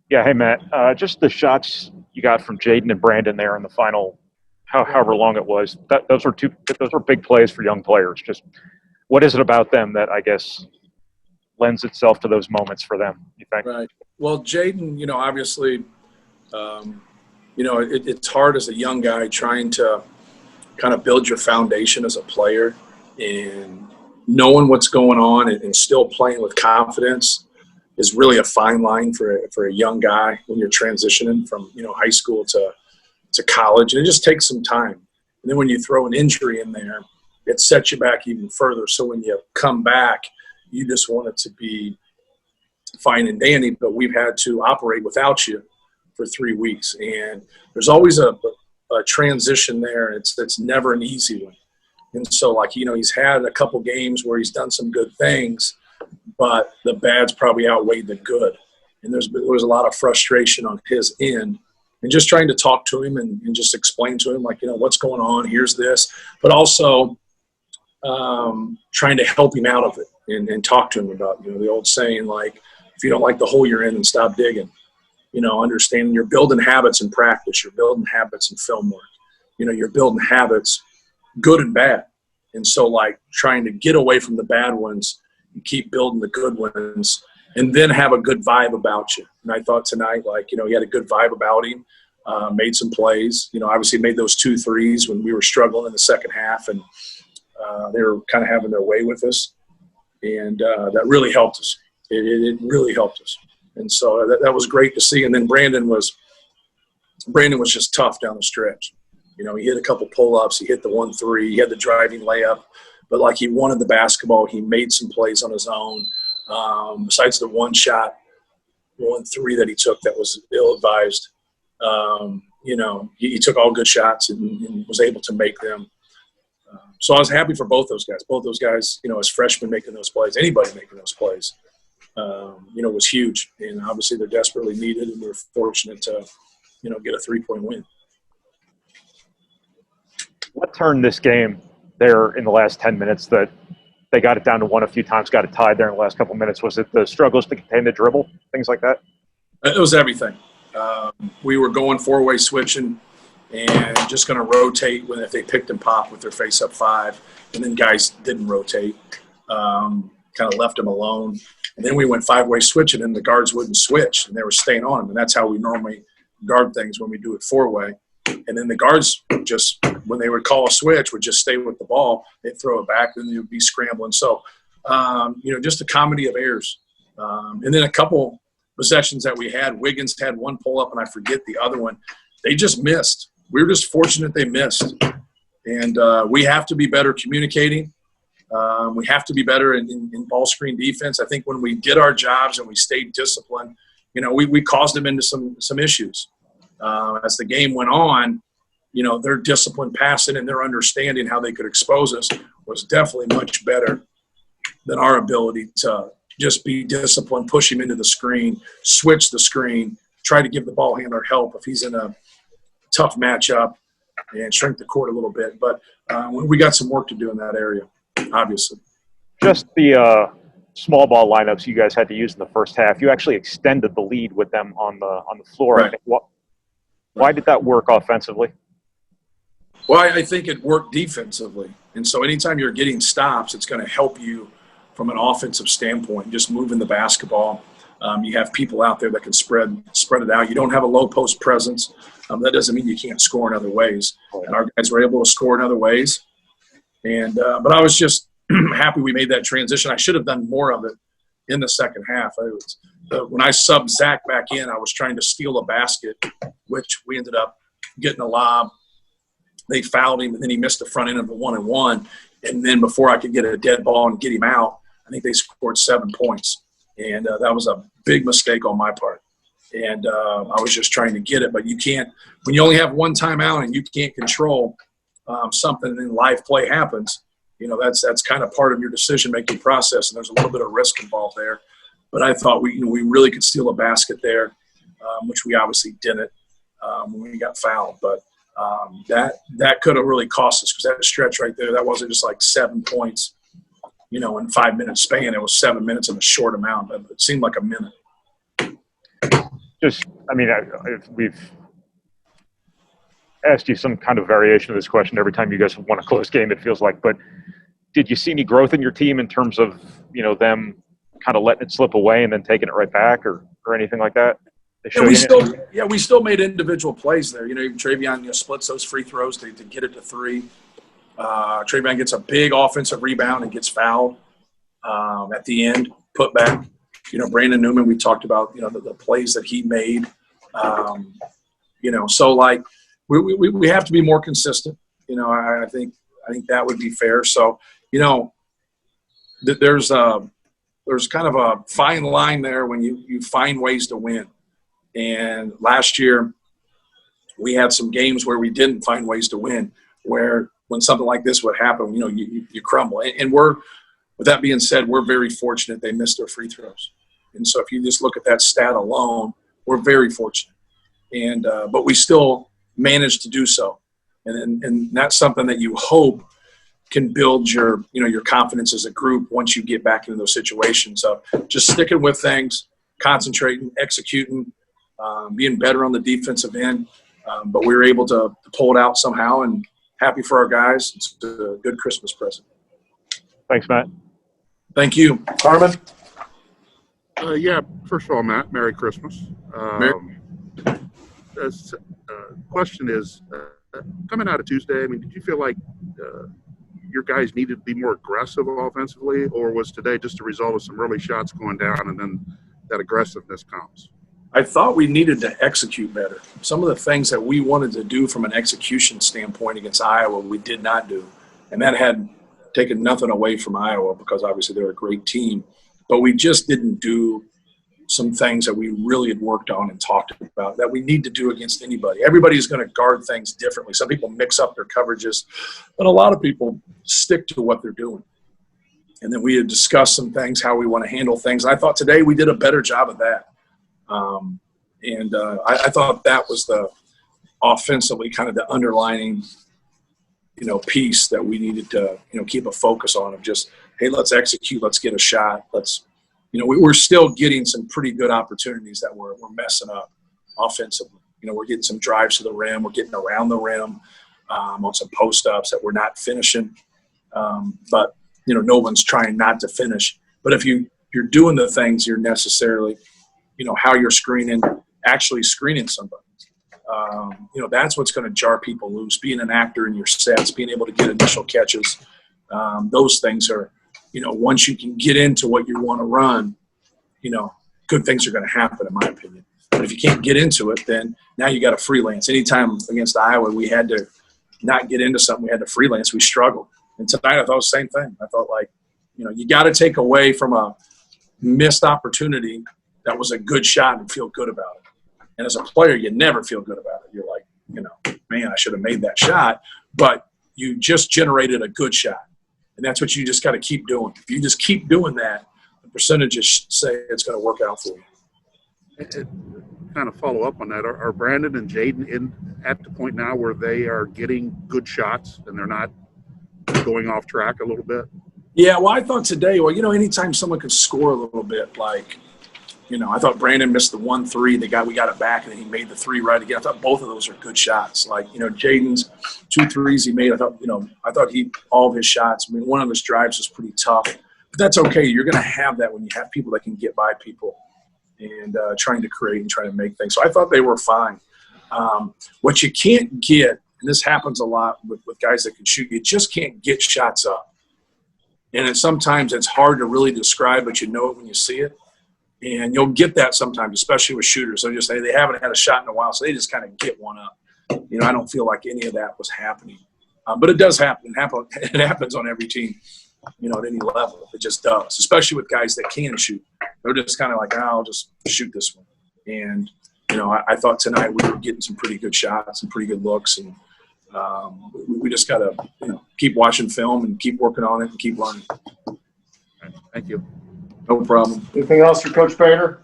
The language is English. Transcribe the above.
Yeah, hey Matt. Just the shots you got from Jaden and Brandon there in the final, however long it was. Those were two. Those were big plays for young players. Just what is it about them that I guess lends itself to those moments for them? You think? Right. Well, Jaden, obviously, it's hard as a young guy trying to kind of build your foundation as a player and knowing what's going on and still playing with confidence is really a fine line for a young guy when you're transitioning from high school to college, and it just takes some time. And then when you throw an injury in there, it sets you back even further. So when you come back, you just want it to be fine and dandy, but we've had to operate without you for 3 weeks, and there's always a transition there. It's never an easy one. And so, he's had a couple games where he's done some good things, but the bad's probably outweighed the good. And there was a lot of frustration on his end. And just trying to talk to him and just explain to him, what's going on, here's this. But also trying to help him out of it and talk to him about, the old saying, if you don't like the hole you're in, then stop digging. Understanding you're building habits in practice. You're building habits in film work. You're building habits, good and bad. And so, trying to get away from the bad ones and keep building the good ones and then have a good vibe about you. And I thought tonight, he had a good vibe about him, made some plays. Obviously made those 2 threes when we were struggling in the second half, and they were kind of having their way with us. And that really helped us. It really helped us. And so that was great to see. And then Brandon was just tough down the stretch. He hit a couple pull-ups. He hit the 1-3. He had the driving layup. But, he wanted the basketball. He made some plays on his own. Besides the 1-3 that he took that was ill-advised, he took all good shots and was able to make them. So I was happy for both those guys. Both those guys, as freshmen making those plays, anybody making those plays, was huge. And obviously they're desperately needed, and we're fortunate to, get a 3-point win. What turned this game there in the last 10 minutes that they got it down to 1 a few times, got it tied there in the last couple of minutes? Was it the struggles to contain the dribble, things like that? It was everything. We were going 4-way switching and just going to rotate if they picked and pop with their face up 5, and then guys didn't rotate, kind of left them alone. And then we went 5-way switching, and the guards wouldn't switch, and they were staying on them. And that's how we normally guard things when we do it 4-way. And then the guards just, when they would call a switch, would just stay with the ball. They'd throw it back, and they would be scrambling. So, just a comedy of errors. And then a couple possessions that we had, Wiggins had one pull-up, and I forget the other one. They just missed. We were just fortunate they missed. And we have to be better communicating. We have to be better in ball screen defense. I think when we did our jobs and we stayed disciplined, we caused them into some issues. As the game went on, their discipline passing and their understanding how they could expose us was definitely much better than our ability to just be disciplined, push him into the screen, switch the screen, try to give the ball handler help if he's in a tough matchup, and shrink the court a little bit. But we got some work to do in that area, obviously. Just the small ball lineups you guys had to use in the first half, you actually extended the lead with them on the floor. Right. I think. Why did that work offensively? Well, I think it worked defensively. And so anytime you're getting stops, it's going to help you from an offensive standpoint, just moving the basketball. You have people out there that can spread it out. You don't have a low post presence. That doesn't mean you can't score in other ways. And our guys were able to score in other ways. And but I was just happy we made that transition. I should have done more of it in the second half. When I subbed Zach back in, I was trying to steal a basket, which we ended up getting a lob. They fouled him, and then he missed the front end of the 1-and-1. And then before I could get a dead ball and get him out, I think they scored 7 points. And that was a big mistake on my part. And I was just trying to get it. But you can't – when you only have one timeout and you can't control something and then live play happens, that's kind of part of your decision-making process, and there's a little bit of risk involved there. But I thought we really could steal a basket there, which we obviously didn't when we got fouled. But that could have really cost us, because that stretch right there, that wasn't just like 7 points, in 5 minute span. It was 7 minutes in a short amount. It seemed like a minute. just, I mean, we've asked you some kind of variation of this question every time you guys have won a close game, it feels like. But did you see any growth in your team in terms of, them kind of letting it slip away and then taking it right back or anything like that? We still made individual plays there. Travion splits those free throws to get it to three. Travion gets a big offensive rebound and gets fouled at the end, put back. Brandon Newman, we talked about, the plays that he made. So like we have to be more consistent. I think that would be fair. So, there's kind of a fine line there when you find ways to win. And last year we had some games where we didn't find ways to win, where when something like this would happen, you crumble. And with that being said, we're very fortunate they missed their free throws. And so if you just look at that stat alone, we're very fortunate. And but we still managed to do so. And that's something that you hope can build your confidence as a group once you get back into those situations of just sticking with things, concentrating, executing, being better on the defensive end. But we were able to pull it out somehow, and happy for our guys. It's a good Christmas present. Thanks, Matt. Thank you. Carmen? First of all, Matt, Merry Christmas. Question is, coming out of Tuesday, did you feel like your guys needed to be more aggressive offensively, or was today just a result of some early shots going down and then that aggressiveness comes? I thought we needed to execute better. Some of the things that we wanted to do from an execution standpoint against Iowa, we did not do. And that had taken nothing away from Iowa because obviously they're a great team. But we just didn't do some things that we really had worked on and talked about that we need to do against anybody. Everybody's going to guard things differently. Some people mix up their coverages, but a lot of people stick to what they're doing. And then we had discussed some things, how we want to handle things. And I thought today we did a better job of that. I thought that was the offensively kind of the underlining, piece that we needed to, keep a focus on of just, hey, let's execute, let's get a shot, we're still getting some pretty good opportunities that we're messing up offensively. We're getting some drives to the rim. We're getting around the rim on some post-ups that we're not finishing. But, no one's trying not to finish. But if you're doing the things you're necessarily, how you're actually screening somebody. That's what's going to jar people loose. Being an actor in your sets, being able to get initial catches, those things are, once you can get into what you want to run, good things are going to happen, in my opinion. But if you can't get into it, then now you got to freelance. Anytime against Iowa, we had to not get into something. We had to freelance. We struggled. And tonight I thought the same thing. I thought you got to take away from a missed opportunity that was a good shot and feel good about it. And as a player, you never feel good about it. You're like, man, I should have made that shot. But you just generated a good shot. And that's what you just got to keep doing. If you just keep doing that, the percentages say it's going to work out for you. Kind of follow up on that. Are Brandon and Jaden at the point now where they are getting good shots and they're not going off track a little bit? Yeah, well, I thought today, anytime someone could score a little bit, I thought Brandon missed the 1-3. We got it back, and then he made the 3 right again. I thought both of those are good shots. Jaden's 2 threes he made. I thought all of his shots. One of his drives was pretty tough, but that's okay. You're going to have that when you have people that can get by people and trying to create and trying to make things. So I thought they were fine. What you can't get, and this happens a lot with guys that can shoot, you just can't get shots up. And sometimes it's hard to really describe, but you know it when you see it. And you'll get that sometimes, especially with shooters. They just say they haven't had a shot in a while, so they just kind of get one up. I don't feel like any of that was happening. But it does happen. It happens on every team, at any level. It just does, especially with guys that can shoot. They're just kind of like, I'll just shoot this one. And, I thought tonight we were getting some pretty good shots and pretty good looks. And we just got to, keep watching film and keep working on it and keep learning. Thank you. No problem. Anything else for Coach Painter?